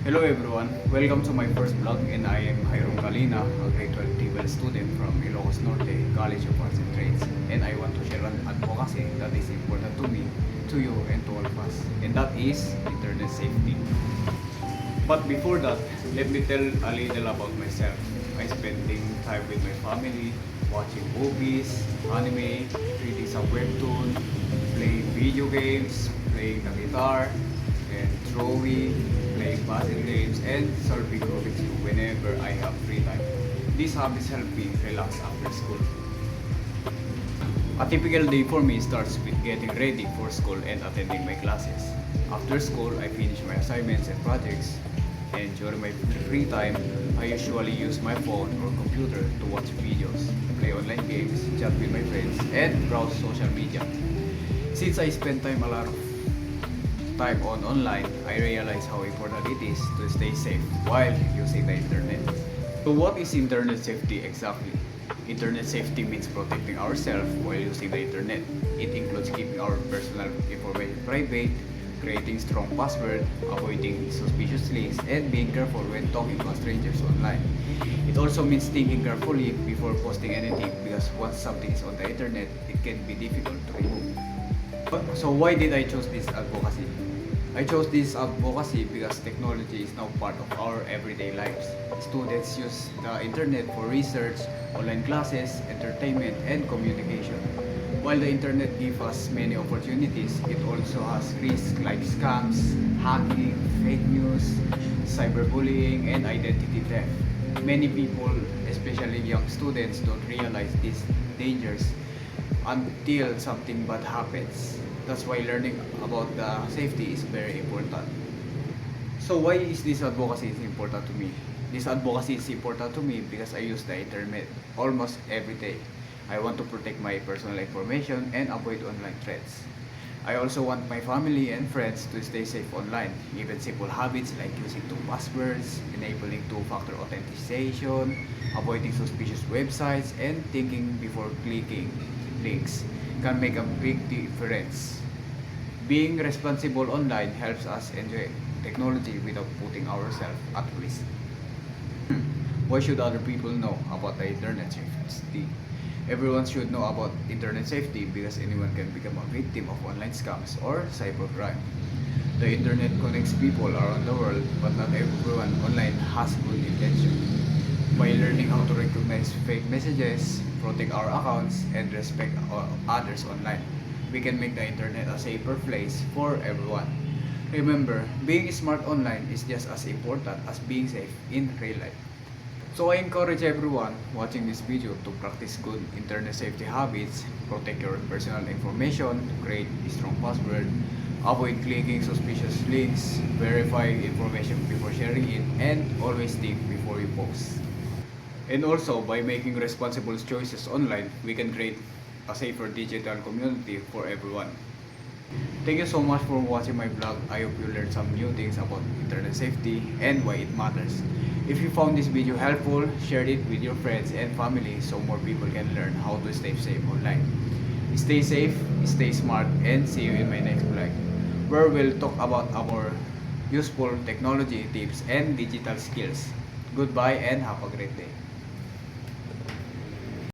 Hello everyone, welcome to my first vlog and I am Hyrum Kalina, a grade 12 TEL student from Ilocos Norte College of Arts and Trades, and I want to share an advocacy that is important to me, to you and to all of us, and that is internet safety. But before that, let me tell a little about myself. I spending time with my family, watching movies, anime, reading some webtoon, playing video games, playing the guitar, and drawing, playing puzzle games, and solving Rubik's Cube whenever I have free time. These hobbies help me relax after school. A typical day for me starts with getting ready for school and attending my classes. After school, I finish my assignments and projects, and during my free time, I usually use my phone or computer to watch videos, play online games, chat with my friends, and browse social media. Since I spend a lot of time on online, I realize how important it is to stay safe while using the internet. So what is internet safety exactly? Internet safety means protecting ourselves while using the internet. It includes keeping our personal information private, creating strong password, avoiding suspicious links, and being careful when talking to strangers online. It also means thinking carefully before posting anything because once something is on the internet, it can be difficult to remove. So why did I choose this advocacy? I chose this advocacy because technology is now part of our everyday lives. Students use the internet for research, online classes, entertainment, and communication. While the internet gives us many opportunities, it also has risks like scams, hacking, fake news, cyberbullying, and identity theft. Many people, especially young students, don't realize these dangers until something bad happens. That's why learning about the safety is very important. So why is this advocacy is important to me? This advocacy is important to me because I use the internet almost every day. I want to protect my personal information and avoid online threats. I also want my family and friends to stay safe online. Even simple habits like using two passwords, enabling two-factor authentication, avoiding suspicious websites, and thinking before clicking links can make a big difference. Being responsible online helps us enjoy technology without putting ourselves at risk. Why should other people know about the internet safety? Everyone should know about internet safety because anyone can become a victim of online scams or cybercrime. The internet connects people around the world, but not everyone online has good intention. By learning how to recognize fake messages, protect our accounts, and respect others online, we can make the internet a safer place for everyone. Remember, being smart online is just as important as being safe in real life. So I encourage everyone watching this video to practice good internet safety habits, protect your personal information, create a strong password, avoid clicking suspicious links, verify information before sharing it, and always think before you post. And also, by making responsible choices online, we can create a safer digital community for everyone. Thank you so much for watching my vlog. I hope you learned some new things about internet safety and why it matters. If you found this video helpful, share it with your friends and family so more people can learn how to stay safe online. Stay safe, stay smart, and see you in my next vlog, where we'll talk about our useful technology tips and digital skills. Goodbye and have a great day.